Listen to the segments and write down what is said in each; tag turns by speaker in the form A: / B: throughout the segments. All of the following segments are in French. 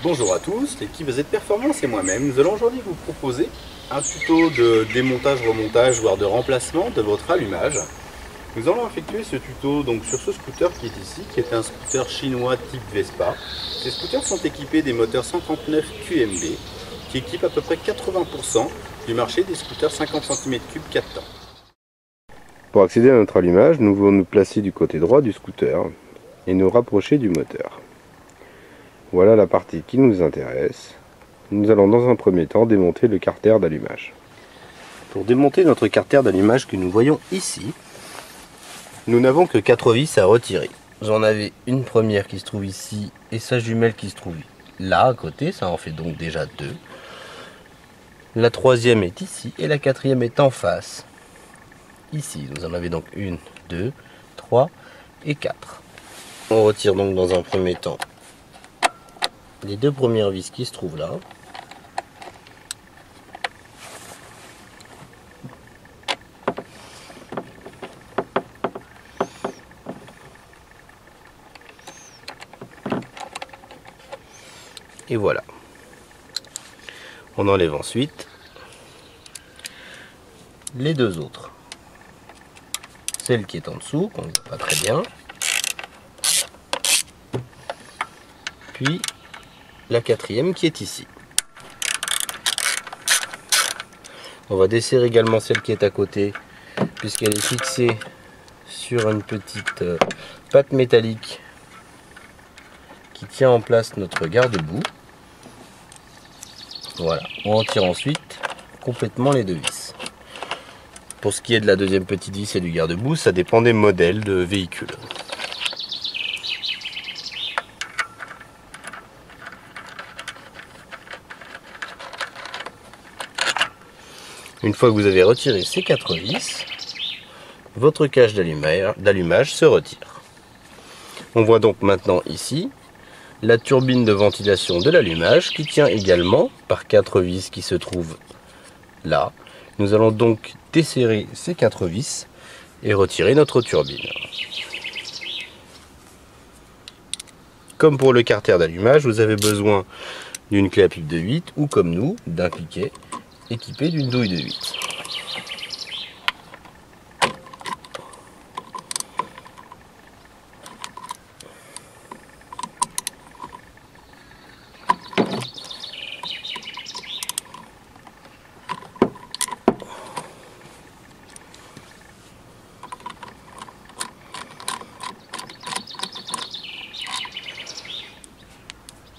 A: Bonjour à tous, l'équipe VZ Performance et moi-même, nous allons aujourd'hui vous proposer un tuto de démontage, remontage, voire de remplacement de votre allumage. Nous allons effectuer ce tuto donc sur ce scooter qui est ici, qui est un scooter chinois type Vespa. Ces scooters sont équipés des moteurs 139 QMB, qui équipent à peu près 80% du marché des scooters 50 cm3 4 temps.
B: Pour accéder à notre allumage, nous devons nous placer du côté droit du scooter et nous rapprocher du moteur. Voilà la partie qui nous intéresse. Nous allons dans un premier temps démonter le carter d'allumage.
A: Pour démonter notre carter d'allumage que nous voyons ici, nous n'avons que 4 vis à retirer. J'en avais une première qui se trouve ici et sa jumelle qui se trouve là à côté, ça en fait donc déjà 2. La troisième est ici et la quatrième est en face. Ici, nous en avons donc 1, 2, 3 et 4. On retire donc dans un premier temps les 2 premières vis qui se trouvent là. Et voilà. On enlève ensuite les 2 autres. Celle qui est en dessous, qu'on ne voit pas très bien. Puis la quatrième qui est ici. On va desserrer également celle qui est à côté, puisqu'elle est fixée sur une petite patte métallique qui tient en place notre garde-boue. Voilà, on retire ensuite complètement les 2 vis. Pour ce qui est de la deuxième petite vis et du garde-boue, ça dépend des modèles de véhicules. Une fois que vous avez retiré ces 4 vis, votre cache d'allumage se retire. On voit donc maintenant ici la turbine de ventilation de l'allumage qui tient également par 4 vis qui se trouvent là. Nous allons donc desserrer ces 4 vis et retirer notre turbine. Comme pour le carter d'allumage, vous avez besoin d'une clé à pipe de 8 ou comme nous, d'un piquet équipé d'une douille de 8.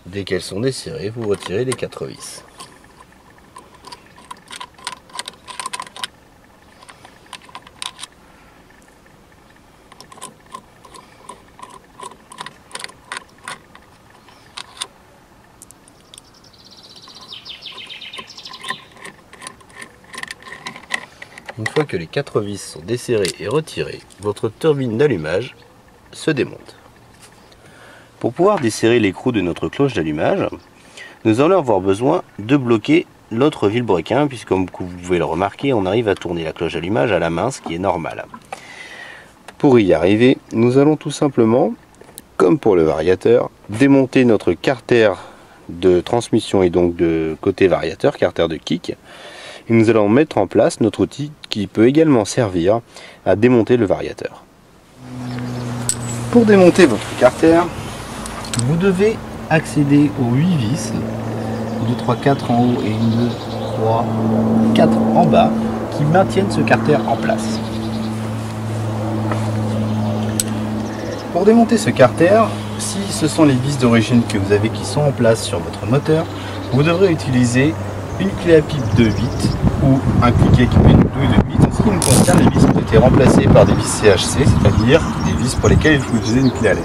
A: Dès qu'elles sont desserrées, vous retirez les 4 vis. Une fois que les 4 vis sont desserrées et retirées, votre turbine d'allumage se démonte. Pour pouvoir desserrer l'écrou de notre cloche d'allumage, nous allons avoir besoin de bloquer l'autre vilebrequin, puisque comme vous pouvez le remarquer, on arrive à tourner la cloche d'allumage à la main, ce qui est normal. Pour y arriver, nous allons tout simplement, comme pour le variateur, démonter notre carter de transmission et donc de côté variateur, carter de kick, et nous allons mettre en place notre outil qui peut également servir à démonter le variateur. Pour démonter votre carter, vous devez accéder aux 8 vis, 2, 3, 4 en haut et 1, 2, 3, 4 en bas, qui maintiennent ce carter en place. Pour démonter ce carter, si ce sont les vis d'origine que vous avez qui sont en place sur votre moteur, vous devrez utiliser une clé à pipe de 8 ou un cliquet équipé d'une douille de 8. En ce qui nous concerne, les vis ont été remplacées par des vis CHC, c'est-à-dire des vis pour lesquelles il faut utiliser une clé à laine.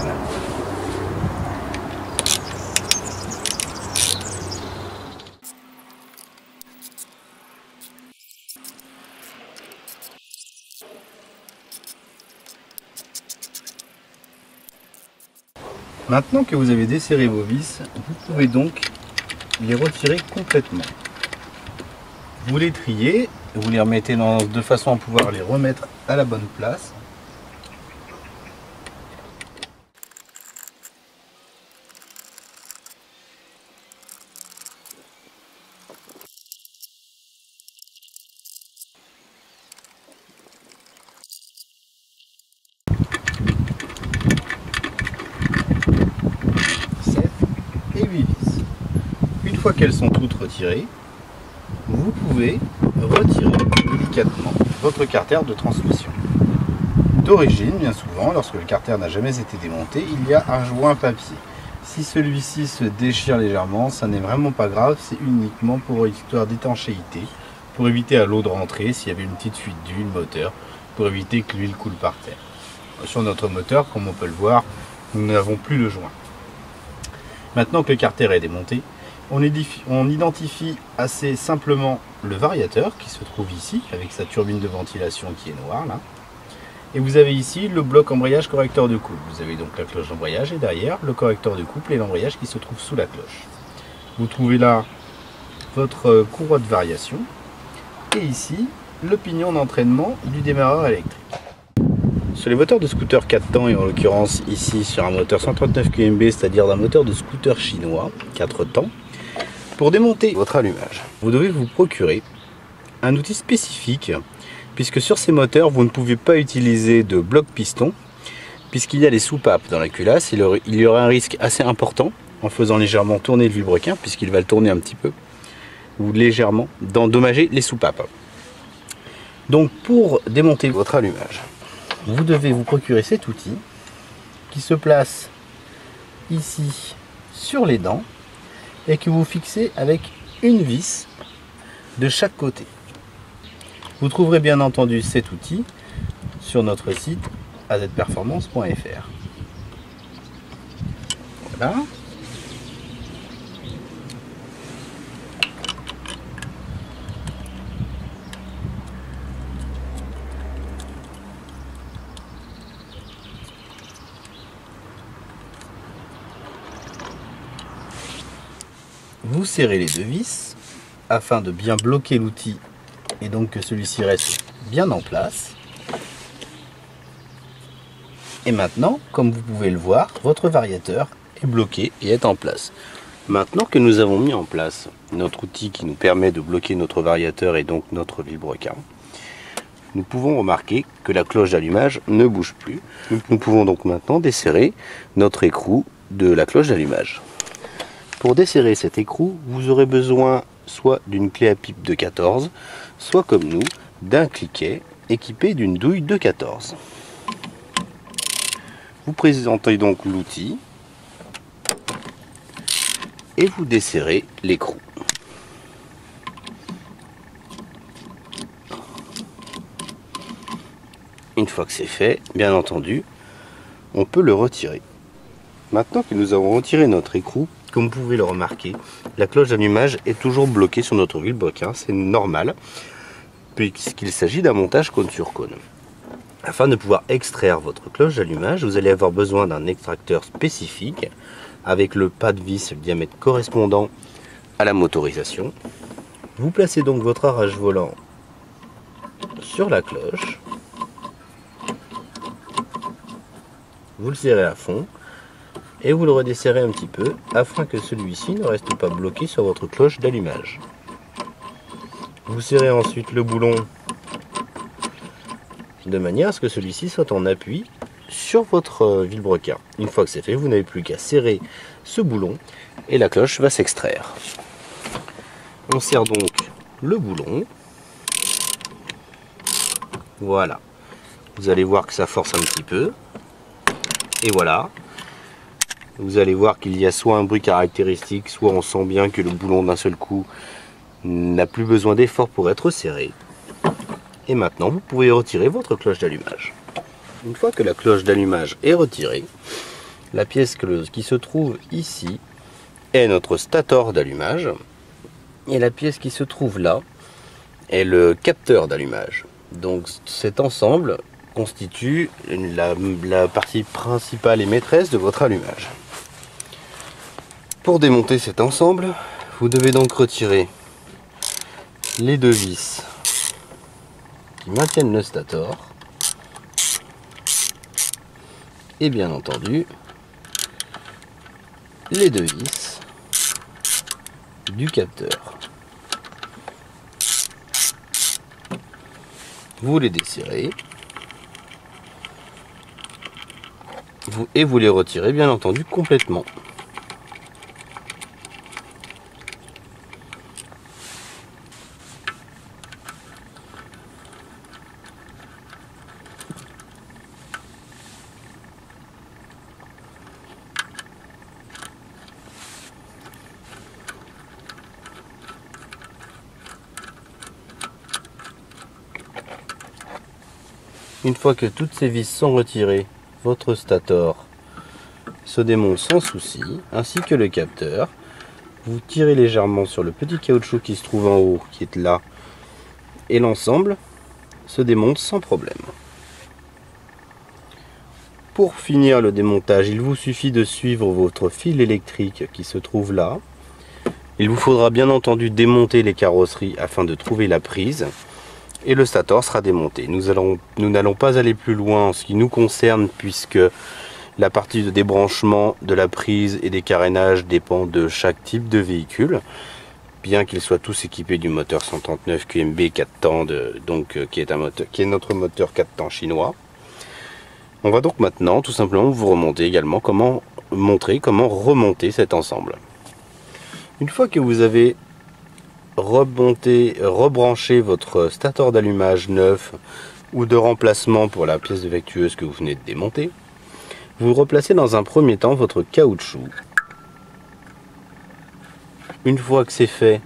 A: Maintenant que vous avez desserré vos vis, vous pouvez donc les retirer complètement. Vous les triez, vous les remettez de façon à pouvoir les remettre à la bonne place. fois qu'elles sont toutes retirées, vous pouvez retirer délicatement votre carter de transmission. D'origine, bien souvent, lorsque le carter n'a jamais été démonté, il y a un joint papier. Si celui-ci se déchire légèrement, ça n'est vraiment pas grave, c'est uniquement pour une histoire d'étanchéité, pour éviter à l'eau de rentrer s'il y avait une petite fuite d'huile moteur, pour éviter que l'huile coule par terre. Sur notre moteur, comme on peut le voir, nous n'avons plus le joint. Maintenant que le carter est démonté, on identifie assez simplement le variateur qui se trouve ici, avec sa turbine de ventilation qui est noire là. Et vous avez ici le bloc embrayage correcteur de couple. Vous avez donc la cloche d'embrayage et derrière le correcteur de couple et l'embrayage qui se trouve sous la cloche. Vous trouvez là votre courroie de variation et ici le pignon d'entraînement du démarreur électrique. Sur les moteurs de scooter 4 temps et en l'occurrence ici sur un moteur 139 QMB, c'est-à-dire d'un moteur de scooter chinois 4 temps, pour démonter votre allumage, vous devez vous procurer un outil spécifique puisque sur ces moteurs vous ne pouvez pas utiliser de bloc piston puisqu'il y a des soupapes dans la culasse. Il y aurait un risque assez important en faisant légèrement tourner le vilebrequin puisqu'il va le tourner un petit peu ou légèrement d'endommager les soupapes. Donc pour démonter votre allumage, vous devez vous procurer cet outil qui se place ici sur les dents et que vous fixez avec une vis de chaque côté. Vous trouverez bien entendu cet outil sur notre site azperformance.fr. Voilà. Vous serrez les deux vis afin de bien bloquer l'outil et donc que celui-ci reste bien en place. Et maintenant, comme vous pouvez le voir, votre variateur est bloqué et est en place. Maintenant que nous avons mis en place notre outil qui nous permet de bloquer notre variateur et donc notre vilebrequin, nous pouvons remarquer que la cloche d'allumage ne bouge plus. Nous pouvons donc maintenant desserrer notre écrou de la cloche d'allumage. Pour desserrer cet écrou, vous aurez besoin soit d'une clé à pipe de 14, soit comme nous, d'un cliquet équipé d'une douille de 14. Vous présentez donc l'outil et vous desserrez l'écrou. Une fois que c'est fait, bien entendu, on peut le retirer. Maintenant que nous avons retiré notre écrou, comme vous pouvez le remarquer, la cloche d'allumage est toujours bloquée sur notre vilebrequin, c'est normal, puisqu'il s'agit d'un montage cône sur cône. Afin de pouvoir extraire votre cloche d'allumage, vous allez avoir besoin d'un extracteur spécifique, avec le pas de vis et le diamètre correspondant à la motorisation. Vous placez donc votre arrache volant sur la cloche, vous le serrez à fond, et vous le redesserrez un petit peu afin que celui-ci ne reste pas bloqué sur votre cloche d'allumage. Vous serrez ensuite le boulon de manière à ce que celui-ci soit en appui sur votre vilebrequin. Une fois que c'est fait, vous n'avez plus qu'à serrer ce boulon et la cloche va s'extraire. On serre donc le boulon. Voilà. Vous allez voir que ça force un petit peu. Et voilà. Vous allez voir qu'il y a soit un bruit caractéristique, soit on sent bien que le boulon d'un seul coup n'a plus besoin d'effort pour être serré. Et maintenant, vous pouvez retirer votre cloche d'allumage. Une fois que la cloche d'allumage est retirée, la pièce qui se trouve ici est notre stator d'allumage. Et la pièce qui se trouve là est le capteur d'allumage. Donc cet ensemble constitue la partie principale et maîtresse de votre allumage. Pour démonter cet ensemble, vous devez donc retirer les deux vis qui maintiennent le stator et bien entendu les deux vis du capteur. Vous les desserrez et vous les retirez bien entendu complètement. Une fois que toutes ces vis sont retirées, votre stator se démonte sans souci, ainsi que le capteur. Vous tirez légèrement sur le petit caoutchouc qui se trouve en haut, qui est là, et l'ensemble se démonte sans problème. Pour finir le démontage, il vous suffit de suivre votre fil électrique qui se trouve là. Il vous faudra bien entendu démonter les carrosseries afin de trouver la prise. Et le stator sera démonté. Nous n'allons pas aller plus loin en ce qui nous concerne, puisque la partie de débranchement de la prise et des carénages dépend de chaque type de véhicule, bien qu'ils soient tous équipés du moteur 139 QMB 4 temps, qui est notre moteur 4 temps chinois. On va donc maintenant tout simplement vous montrer comment remonter cet ensemble. Une fois que vous avez rebranché votre stator d'allumage neuf ou de remplacement pour la pièce défectueuse que vous venez de démonter, vous replacez dans un premier temps votre caoutchouc. Une fois que c'est fait,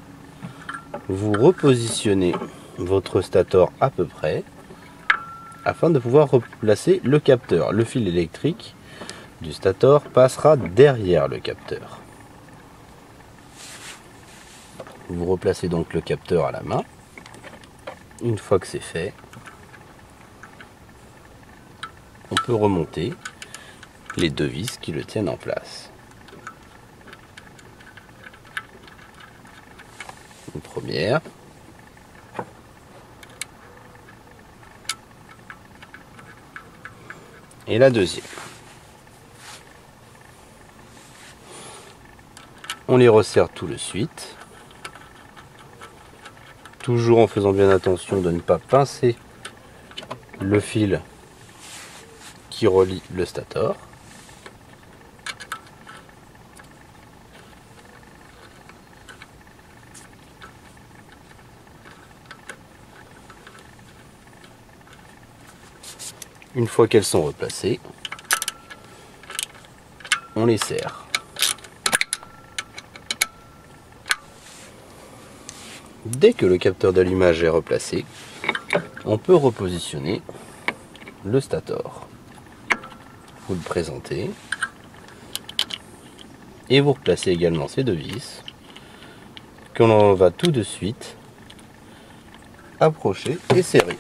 A: vous repositionnez votre stator à peu près afin de pouvoir replacer le capteur. Le fil électrique du stator passera derrière le capteur. Vous replacez donc le capteur à la main. Une fois que c'est fait, on peut remonter les deux vis qui le tiennent en place. Une première. Et la deuxième. On les resserre tout de suite. Toujours en faisant bien attention de ne pas pincer le fil qui relie le stator. Une fois qu'elles sont replacées, on les serre. Dès que le capteur d'allumage est replacé, on peut repositionner le stator. Vous le présentez et vous replacez également ces deux vis que l'on va tout de suite approcher et serrer.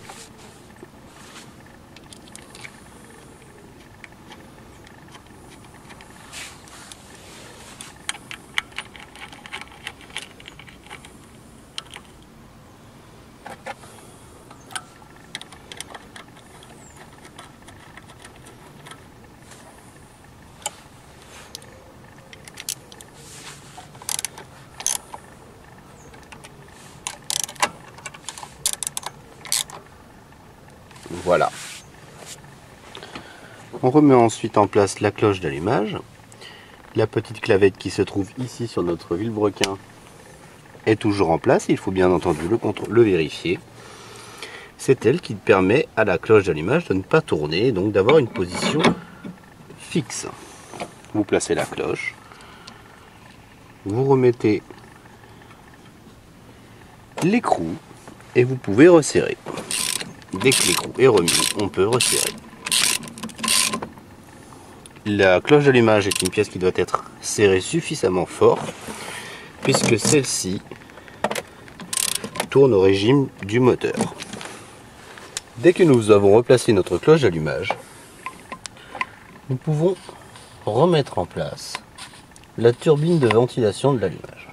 A: Voilà. On remet ensuite en place la cloche d'allumage. La petite clavette qui se trouve ici sur notre vilebrequin est toujours en place. Il faut bien entendu le vérifier. C'est elle qui permet à la cloche d'allumage de ne pas tourner, donc d'avoir une position fixe. Vous placez la cloche. Vous remettez l'écrou et vous pouvez resserrer. Dès que l'écrou est remis, on peut resserrer. La cloche d'allumage est une pièce qui doit être serrée suffisamment fort, puisque celle-ci tourne au régime du moteur. Dès que nous avons replacé notre cloche d'allumage, nous pouvons remettre en place la turbine de ventilation de l'allumage.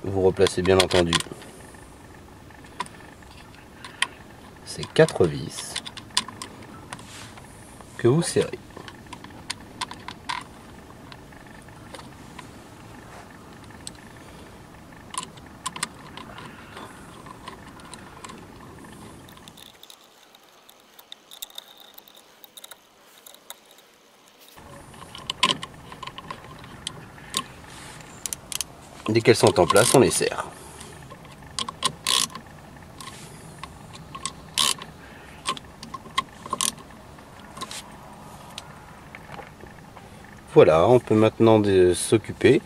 A: Vous replacez bien entendu ces 4 vis que vous serrez. Dès qu'elles sont en place, on les serre. Voilà, on peut maintenant s'occuper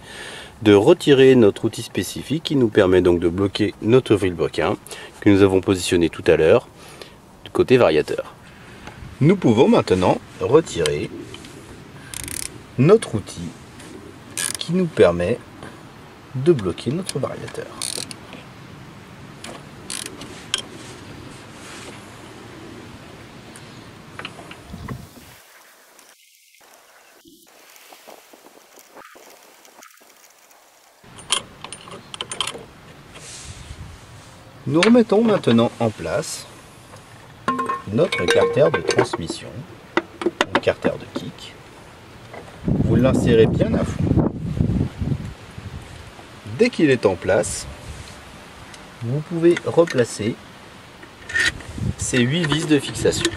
A: de retirer notre outil spécifique qui nous permet donc de bloquer notre vilebrequin que nous avons positionné tout à l'heure du côté variateur. Nous pouvons maintenant retirer notre outil qui nous permet de bloquer notre variateur. Nous remettons maintenant en place notre carter de transmission, une carter de kick. Vous l'insérez bien à fond. Dès qu'il est en place, vous pouvez replacer ces 8 vis de fixation.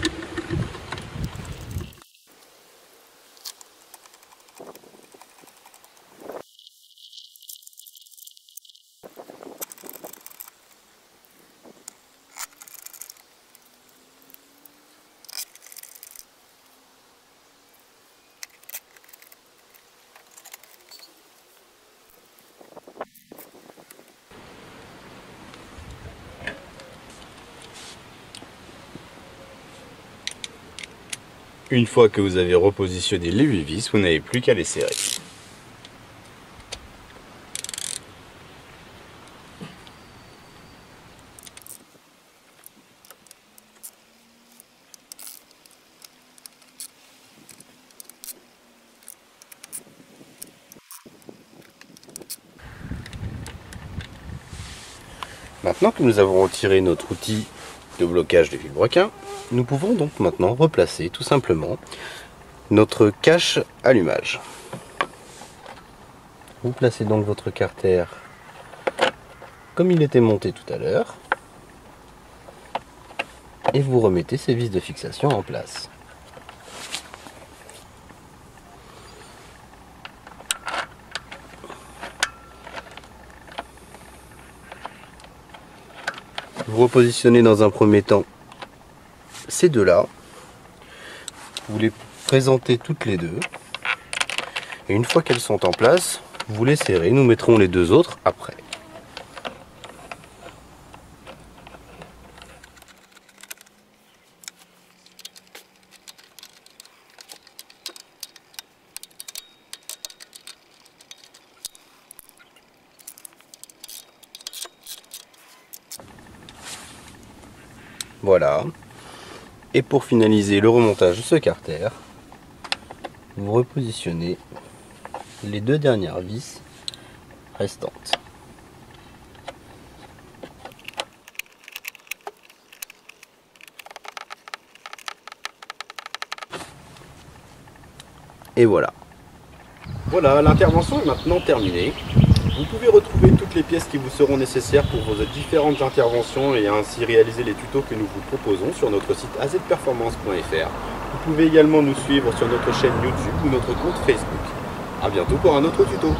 A: Une fois que vous avez repositionné les 8 vis, vous n'avez plus qu'à les serrer. Maintenant que nous avons retiré notre outil de blocage de vilebrequin, nous pouvons donc maintenant replacer tout simplement notre cache allumage. Vous placez donc votre carter comme il était monté tout à l'heure et vous remettez ces vis de fixation en place. Vous repositionnez dans un premier temps ces deux-là. Vous les présentez toutes les deux. Et une fois qu'elles sont en place, vous les serrez. Nous mettrons les deux autres après. Voilà. Et pour finaliser le remontage de ce carter, vous repositionnez les deux dernières vis restantes. Et voilà. Voilà, l'intervention est maintenant terminée. Vous pouvez retrouver toutes les pièces qui vous seront nécessaires pour vos différentes interventions et ainsi réaliser les tutos que nous vous proposons sur notre site azperformance.fr. Vous pouvez également nous suivre sur notre chaîne YouTube ou notre compte Facebook. A bientôt pour un autre tuto.